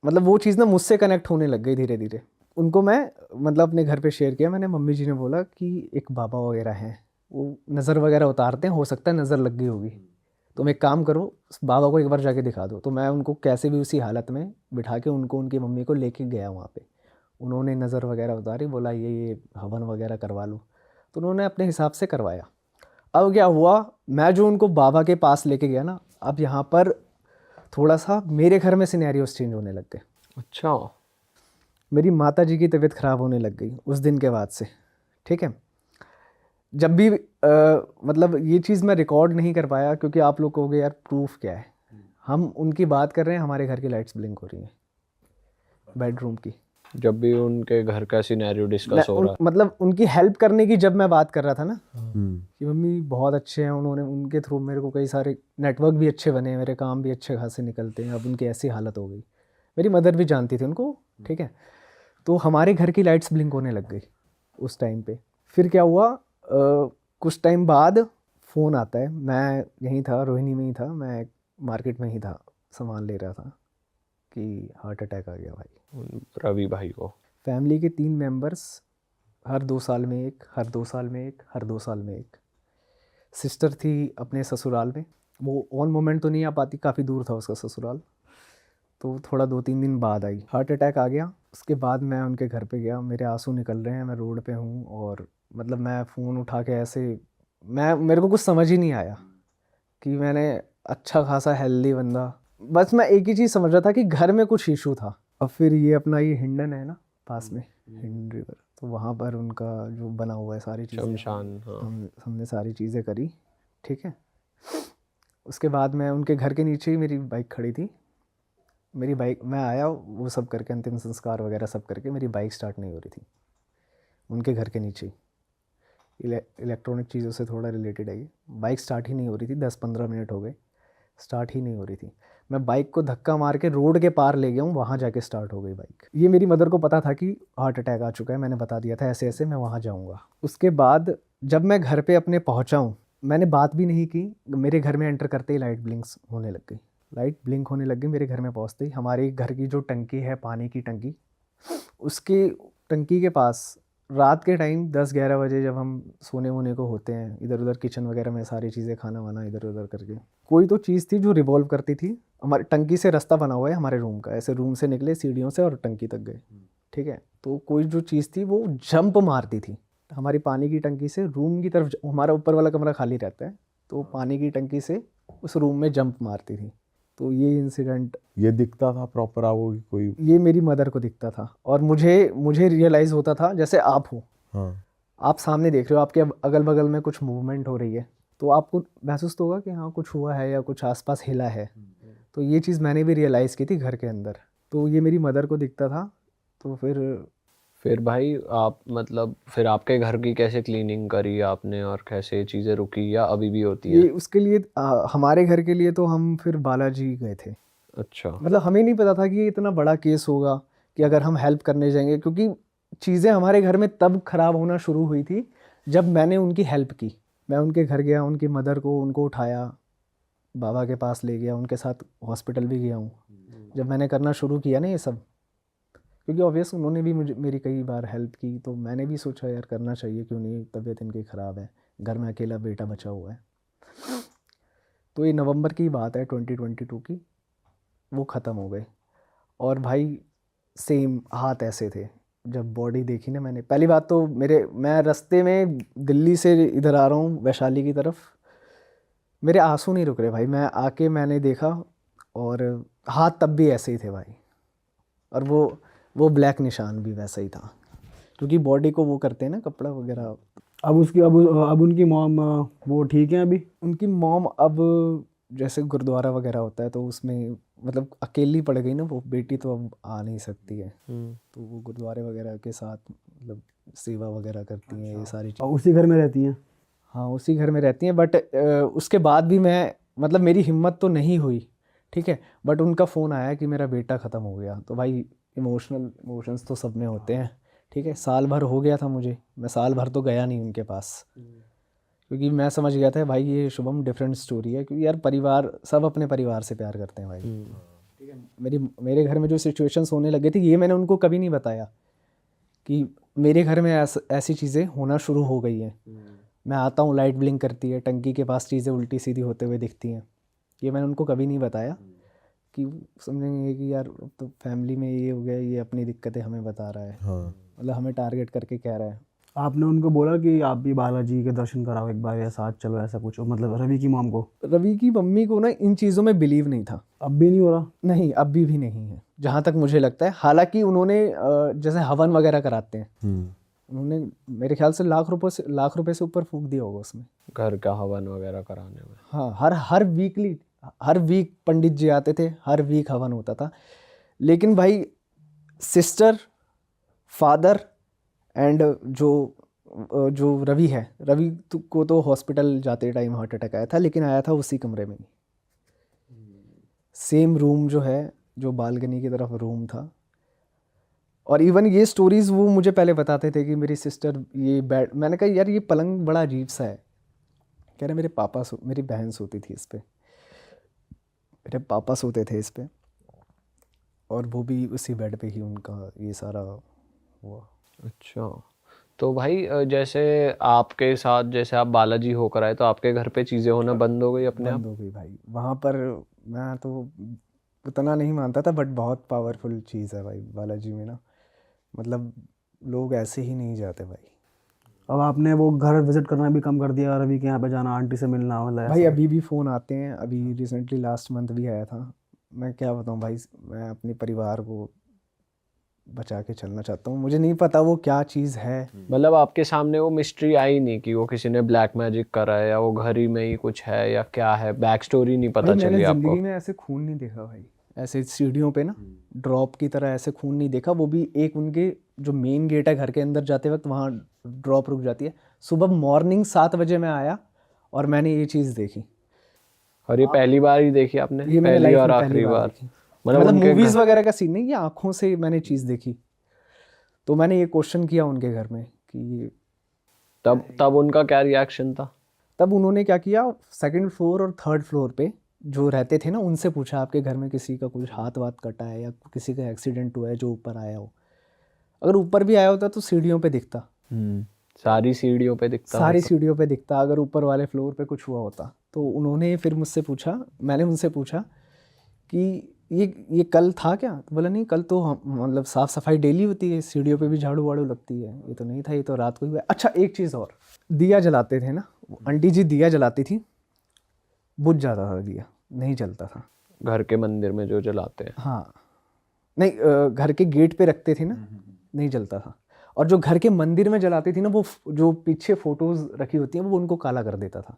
मतलब वो चीज़ ना मुझसे कनेक्ट होने लग गई धीरे धीरे। उनको मैं मतलब अपने घर पे शेयर किया मैंने। मम्मी जी ने बोला कि एक बाबा वगैरह हैं, वो नज़र वगैरह उतारते हैं, हो सकता है नज़र लग गई होगी, तुम एक काम करो उस बाबा को एक बार जाके दिखा दो। तो मैं उनको कैसे भी उसी हालत में बिठा के उनको, उनकी मम्मी को लेके गया वहाँ पे। उन्होंने नज़र वगैरह उतारी, बोला ये हवन वगैरह करवा लो, तो उन्होंने अपने हिसाब से करवाया। अब क्या हुआ, मैं जो उनको बाबा के पास लेके गया ना, अब यहाँ पर थोड़ा सा मेरे घर में सिनेरियोस चेंज होने लग गए। अच्छा। मेरी माता जी की तबीयत ख़राब होने लग गई उस दिन के बाद से, ठीक है। जब भी मतलब ये चीज़ मैं रिकॉर्ड नहीं कर पाया, क्योंकि आप लोग कहोगे यार प्रूफ क्या है। हम उनकी बात कर रहे हैं, हमारे घर की लाइट्स ब्लिंक हो रही हैं बेडरूम की। जब भी उनके घर का सिनेरियो डिस्कस हो रहा है, मतलब उनकी हेल्प करने की जब मैं बात कर रहा था ना, कि मम्मी बहुत अच्छे हैं, उन्होंने उनके थ्रू मेरे को कई सारे नेटवर्क भी अच्छे बने, मेरे काम भी अच्छे खासे निकलते हैं, अब उनकी ऐसी हालत हो गई। मेरी मदर भी जानती थी उनको, ठीक है। तो हमारे घर की लाइट्स ब्लिंक होने लग गई उस टाइम पे। फिर क्या हुआ, कुछ टाइम बाद फ़ोन आता है, मैं यहीं था, रोहिणी में ही था, मैं मार्केट में ही था, सामान ले रहा था कि हार्ट अटैक आ गया भाई। रवि भाई को। फैमिली के 3 मेंबर्स, हर 2 साल में एक, हर 2 साल में एक, हर 2 साल में एक। सिस्टर थी अपने ससुराल में, वो ऑन मोमेंट तो नहीं आ पाती, काफ़ी दूर था उसका ससुराल, तो थोड़ा 2-3 दिन बाद आई। हार्ट अटैक आ गया। उसके बाद मैं उनके घर पे गया, मेरे आंसू निकल रहे हैं, मैं रोड पे हूँ और मतलब मैं फ़ोन उठा के ऐसे, मेरे को कुछ समझ ही नहीं आया कि मैंने अच्छा खासा हेल्दी बंदा, बस मैं एक ही चीज़ समझ रहा था कि घर में कुछ इशू था। और फिर ये अपना ये हिंडन है ना पास में, हिंड रिवर, तो वहाँ पर उनका जो बना हुआ है सारी चीज़ें, शमशान, हाँ। हमने सारी चीज़ें करी, ठीक है। उसके बाद मैं उनके घर के नीचे ही मेरी बाइक खड़ी थी, मेरी बाइक, मैं आया वो सब करके, अंतिम संस्कार वगैरह सब करके, मेरी बाइक स्टार्ट नहीं हो रही थी उनके घर के नीचे ही। इलेक्ट्रॉनिक चीज़ों से थोड़ा रिलेटेड है ये। बाइक स्टार्ट ही नहीं हो रही थी, 10-15 मिनट हो गए, स्टार्ट ही नहीं हो रही थी। मैं बाइक को धक्का मार के रोड के पार ले गया हूँ, वहाँ जाके स्टार्ट हो गई बाइक। ये मेरी मदर को पता था कि हार्ट अटैक आ चुका है, मैंने बता दिया था ऐसे ऐसे मैं वहाँ जाऊँगा। उसके बाद जब मैं घर पे अपने पहुँचा हूँ, मैंने बात भी नहीं की, मेरे घर में एंटर करते ही लाइट ब्लिंक्स होने लग गई, लाइट ब्लिंक होने लग गई मेरे घर में पहुँचते ही। हमारे घर की जो टंकी है, पानी की टंकी, उसकी टंकी के पास रात के टाइम 10-11 बजे जब हम सोने वोने को होते हैं, इधर उधर किचन वगैरह में सारी चीज़ें, खाना वाना इधर उधर करके, कोई तो चीज़ थी जो रिवॉल्व करती थी। हमारी टंकी से रास्ता बना हुआ है हमारे रूम का, ऐसे रूम से निकले सीढ़ियों से और टंकी तक गए, ठीक है। तो कोई जो चीज़ थी वो जंप मारती थी हमारी पानी की टंकी से रूम की तरफ। हमारा ऊपर वाला कमरा खाली रहता है, तो पानी की टंकी से उस रूम में जंप मारती थी। तो ये इंसिडेंट, ये दिखता था प्रॉपर आपको कि कोई? ये मेरी मदर को दिखता था और मुझे रियलाइज़ होता था जैसे आप हो, हाँ। आप सामने देख रहे हो, आपके अगल बगल में कुछ मूवमेंट हो रही है, तो आपको महसूस तो होगा कि हाँ कुछ हुआ है या कुछ आसपास हिला है। तो ये चीज़ मैंने भी रियलाइज़ की थी घर के अंदर, तो ये मेरी मदर को दिखता था। तो फिर भाई आप मतलब फिर आपके घर की कैसे क्लीनिंग करी आपने और कैसे चीज़ें रुकी या अभी भी होती ये हैं? उसके लिए हमारे घर के लिए तो हम फिर बालाजी गए थे। अच्छा। मतलब हमें नहीं पता था कि ये इतना बड़ा केस होगा कि अगर हम हेल्प करने जाएंगे, क्योंकि चीज़ें हमारे घर में तब ख़राब होना शुरू हुई थी जब मैंने उनकी हेल्प की। मैं उनके घर गया, उनकी मदर को, उनको उठाया, बाबा के पास ले गया, उनके साथ हॉस्पिटल भी गया हूँ जब मैंने करना शुरू किया ना ये सब, क्योंकि ऑब्वियस उन्होंने भी मेरी कई बार हेल्प की, तो मैंने भी सोचा यार करना चाहिए, क्यों नहीं, तबीयत इनकी ख़राब है, घर में अकेला बेटा बचा हुआ है। तो ये नवंबर की बात है 2022 की, वो ख़त्म हो गए। और भाई सेम हाथ ऐसे थे, जब बॉडी देखी ना मैंने, पहली बात तो मैं रास्ते में दिल्ली से इधर आ रहा हूँ वैशाली की तरफ, मेरे आंसू नहीं रुक रहे भाई, मैं आके मैंने देखा और हाथ तब भी ऐसे ही थे भाई, और वो ब्लैक निशान भी वैसा ही था, क्योंकि बॉडी को वो करते हैं ना कपड़ा वगैरह। अब उनकी मॉम वो ठीक है अभी? उनकी मॉम अब जैसे गुरुद्वारा वगैरह होता है तो उसमें मतलब अकेली पड़ गई ना वो बेटी, तो अब आ नहीं सकती है, तो वो गुरुद्वारे वगैरह के साथ मतलब सेवा वगैरह करती हैं, ये सारी चीज़। उसी घर में रहती हैं? हाँ उसी घर में रहती हैं, बट उसके बाद भी मैं मतलब मेरी हिम्मत तो नहीं हुई, ठीक है, बट उनका फ़ोन आया कि मेरा बेटा ख़त्म हो गया, तो भाई इमोशंस तो सब में होते हैं, ठीक है। साल भर हो गया था मुझे, मैं साल भर तो गया नहीं उनके पास, क्योंकि मैं समझ गया था भाई ये शुभम डिफरेंट स्टोरी है, क्योंकि यार परिवार, सब अपने परिवार से प्यार करते हैं भाई, ठीक है। मेरे घर में जो सिचुएशंस होने लगे थे, ये मैंने उनको कभी नहीं बताया कि मेरे घर में ऐसी चीज़ें होना शुरू हो गई हैं। मैं आता हूँ, लाइट ब्लिंक करती है, टंकी के पास चीज़ें उल्टी सीधी होते हुए दिखती हैं, ये मैंने उनको कभी नहीं बताया कि समझेंगे कि यार अब तो फैमिली में ये हो गया, ये अपनी दिक्कतें हमें बता रहा है, हाँ। मतलब हमें टारगेट करके कह रहा है। आपने उनको बोला कि आप भी बालाजी के दर्शन कराओ एक बार या साथ चलो, ऐसा कुछ? मतलब रवि की मॉम को? रवि की मम्मी को ना इन चीज़ों में बिलीव नहीं था। अब भी नहीं हो रहा? नहीं, अभी भी नहीं है जहाँ तक मुझे लगता है। हालांकि उन्होंने जैसे हवन वगैरह कराते हैं, उन्होंने मेरे ख्याल से लाख रुपए से ऊपर फूंक दिया होगा उसमें, घर का हवन वगैरह कराने में। हाँ, हर वीक पंडित जी आते थे, हर वीक हवन होता था। लेकिन भाई सिस्टर, फादर एंड जो रवि है, को तो हॉस्पिटल जाते टाइम हार्ट अटैक आया था, लेकिन आया था उसी कमरे में ही, सेम रूम जो है, जो बालकनी की तरफ रूम था। और इवन ये स्टोरीज़ वो मुझे पहले बताते थे कि मेरी सिस्टर ये बेड, मैंने कहा यार ये पलंग बड़ा अजीब सा है, कह रहे मेरी बहन सोती थी इस पे, मेरे पापा सोते थे इस पे, और वो भी उसी बेड पे ही उनका ये सारा हुआ। अच्छा, तो भाई जैसे आपके साथ जैसे आप बालाजी होकर आए तो आपके घर पे चीज़ें होना बंद हो गई अपने आप? बंद हो गई भाई। वहाँ पर मैं तो उतना नहीं मानता था, बट बहुत पावरफुल चीज़ है भाई बालाजी में ना, मतलब लोग ऐसे ही नहीं जाते भाई। अब आपने वो घर विजिट करना भी कम कर दिया, रवि के यहाँ पे जाना, आंटी से मिलना, मतलब भाई ऐसा? अभी भी फ़ोन आते हैं, अभी रिसेंटली लास्ट मंथ भी आया था। मैं क्या बताऊँ भाई, मैं अपने परिवार को बचा के चलना चाहता हूँ, मुझे नहीं पता वो क्या चीज़ है। मतलब आपके सामने वो मिस्ट्री आई नहीं कि वो किसी ने ब्लैक मैजिक करा है या वो घर ही में ही कुछ है या क्या है, बैक स्टोरी नहीं पता भाई मैंने चली आपको? ज़िंदगी में ऐसे खून नहीं देखा भाई, ऐसे सीढ़ियों पे ना ड्रॉप की तरह ऐसे खून नहीं देखा। वो भी एक उनके जो मेन गेट है घर के अंदर जाते वक्त, वहाँ ड्रॉप रुक जाती है। सुबह मॉर्निंग 7 बजे मैं आया और मैंने ये चीज़ देखी। और ये पहली बार ही देखी आपने? ये मैंने पहली लाइफ और में आखिरी पहली बार बार? देखी। मतलब मतलब उनके मूवीज घर- वगैरह का सीन नहीं, ये आंखों से मैंने चीज़ देखी। तो मैंने ये क्वेश्चन किया उनके घर में कि तब उनका क्या रिएक्शन था? तब उन्होंने क्या किया, सेकंड फ्लोर और थर्ड फ्लोर पे जो रहते थे ना, उनसे पूछा आपके घर में किसी का कुछ हाथ वाथ कटा है या किसी का एक्सीडेंट हुआ है जो ऊपर आया हो। अगर ऊपर भी आया होता तो सीढ़ियों पे दिखता, सारी सीढ़ियों पे दिखता सारी होता। सीढ़ियों पे दिखता अगर ऊपर वाले फ्लोर पे कुछ हुआ होता। तो उन्होंने फिर मुझसे पूछा, मैंने उनसे पूछा कि ये कल था क्या? तो बोला नहीं, कल तो मतलब साफ़ सफाई डेली होती है, सीढ़ियों पे भी झाड़ू वाड़ू लगती है, ये तो नहीं था, ये तो रात को ही हुआ है। अच्छा एक चीज़ और, दिया जलाते थे ना, आंटी जी दिया जलाती थी, बुझ जाता था दिया, नहीं जलता था। घर के मंदिर में जो जलाते हैं? हाँ नहीं, घर के गेट पे रखते थे ना, नहीं जलता था। और जो घर के मंदिर में जलाती थी ना, वो जो पीछे फोटोज रखी होती हैं वो उनको काला कर देता था।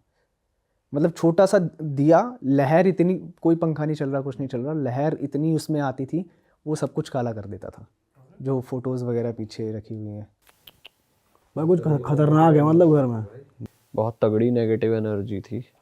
मतलब छोटा सा दिया, लहर इतनी, कोई पंखा नहीं चल रहा, कुछ नहीं चल रहा, लहर इतनी उसमें आती थी, वो सब कुछ काला कर देता था, जो फोटोज वगैरह पीछे रखी हुई हैं। भाई कुछ खतरनाक है मतलब घर में। बहुत तगड़ी नेगेटिव एनर्जी थी।